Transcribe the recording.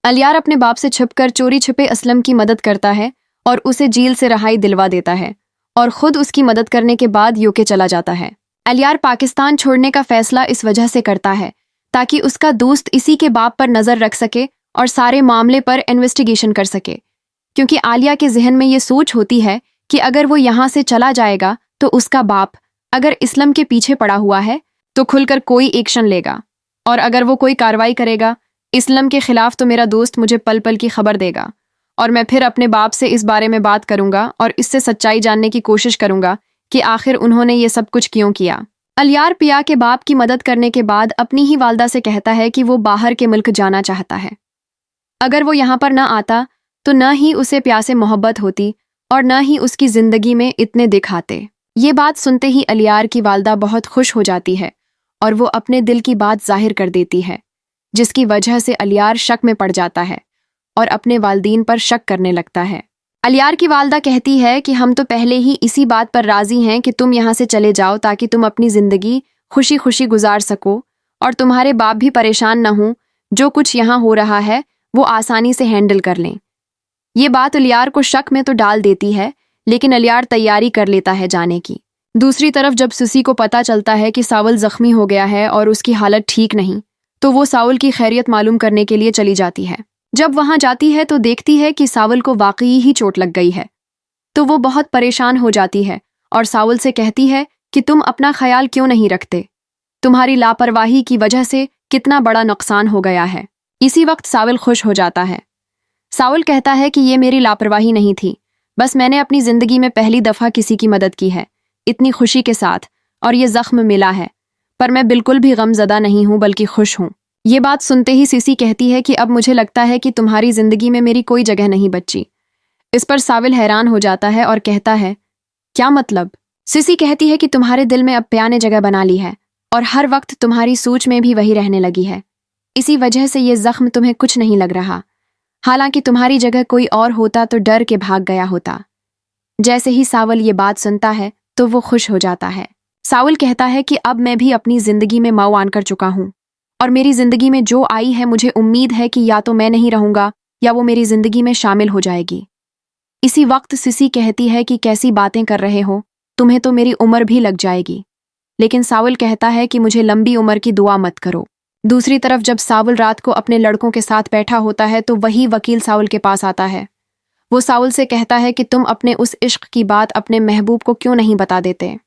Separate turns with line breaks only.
अलियार अपने बाप से छिपकर चोरी छिपे असलम की मदद करता है और उसे जेल से रहाई दिलवा देता है और खुद उसकी मदद करने के बाद यूके चला जाता है। अलियार पाकिस्तान छोड़ने का फैसला इस वजह से करता है ताकि उसका दोस्त इसी के बाप पर नजर रख सके और सारे मामले पर इन्वेस्टिगेशन कर सके, क्योंकि आलिया के जहन में ये सोच होती है कि अगर वो यहाँ से चला जाएगा तो उसका बाप अगर इस्लाम के पीछे पड़ा हुआ है तो खुलकर कोई एक्शन लेगा, और अगर वो कोई कार्रवाई करेगा इस्लाम के खिलाफ तो मेरा दोस्त मुझे पल पल की खबर देगा और मैं फिर अपने बाप से इस बारे में बात करूंगा और इससे सच्चाई जानने की कोशिश करूंगा कि आखिर उन्होंने ये सब कुछ क्यों किया। अलियार पिया के बाप की मदद करने के बाद अपनी ही वालदा से कहता है कि वो बाहर के मुल्क जाना चाहता है। अगर वो यहाँ पर न आता तो न ही उसे प्या से मोहब्बत होती और न ही उसकी जिंदगी में इतने दिख आते। ये बात सुनते ही अलियार की वालदा बहुत खुश हो जाती है और वो अपने दिल की बात जाहिर कर देती है, जिसकी वजह से अलियार शक में पड़ जाता है और अपने वालदीन पर शक करने लगता है। अलियार की वालदा कहती है कि हम तो पहले ही इसी बात पर राजी हैं कि तुम यहाँ से चले जाओ ताकि तुम अपनी जिंदगी खुशी खुशी गुजार सको और तुम्हारे बाप भी परेशान न हों, जो कुछ यहाँ हो रहा है वो आसानी से हैंडल कर लें। ये बात अलियार को शक में तो डाल देती है, लेकिन अलियार तैयारी कर लेता है जाने की। दूसरी तरफ जब सिसी को पता चलता है कि सावल जख्मी हो गया है और उसकी हालत ठीक नहीं, तो वो सावल की खैरियत मालूम करने के लिए चली जाती है। जब वहां जाती है तो देखती है कि सावल को वाकई ही चोट लग गई है, तो वो बहुत परेशान हो जाती है और सावल से कहती है कि तुम अपना ख्याल क्यों नहीं रखते, तुम्हारी लापरवाही की वजह से कितना बड़ा नुकसान हो गया है। इसी वक्त सावल खुश हो जाता है। सावल कहता है कि ये मेरी लापरवाही नहीं थी, बस मैंने अपनी जिंदगी में पहली दफा किसी की मदद की है इतनी खुशी के साथ, और ये जख्म मिला है, पर मैं बिल्कुल भी गमजदा नहीं हूं बल्कि खुश हूं। ये बात सुनते ही सिसी कहती है कि अब मुझे लगता है कि तुम्हारी जिंदगी में मेरी कोई जगह नहीं बची। इस पर साविल हैरान हो जाता है और कहता है, क्या मतलब? सिसी कहती है कि तुम्हारे दिल में अब प्या ने जगह बना ली है और हर वक्त तुम्हारी सोच में भी वही रहने लगी है, इसी वजह से ये जख्म तुम्हें कुछ नहीं लग रहा। हालांकि तुम्हारी जगह कोई और होता तो डर के भाग गया होता। जैसे ही सावल ये बात सुनता है तो वो खुश हो जाता है। सावल कहता है कि अब मैं भी अपनी जिंदगी में मऊ कर चुका हूं और मेरी जिंदगी में जो आई है मुझे उम्मीद है कि या तो मैं नहीं रहूंगा या वो मेरी जिंदगी में शामिल हो जाएगी। इसी वक्त सिसी कहती है कि कैसी बातें कर रहे हो, तुम्हें तो मेरी उम्र भी लग जाएगी। लेकिन सावल कहता है कि मुझे लंबी उम्र की दुआ मत करो। दूसरी तरफ जब सावल रात को अपने लड़कों के साथ बैठा होता है तो वही वकील सावल के पास आता है। वो सावल से कहता है कि तुम अपने उस इश्क की बात अपने महबूब को क्यों नहीं बता देते।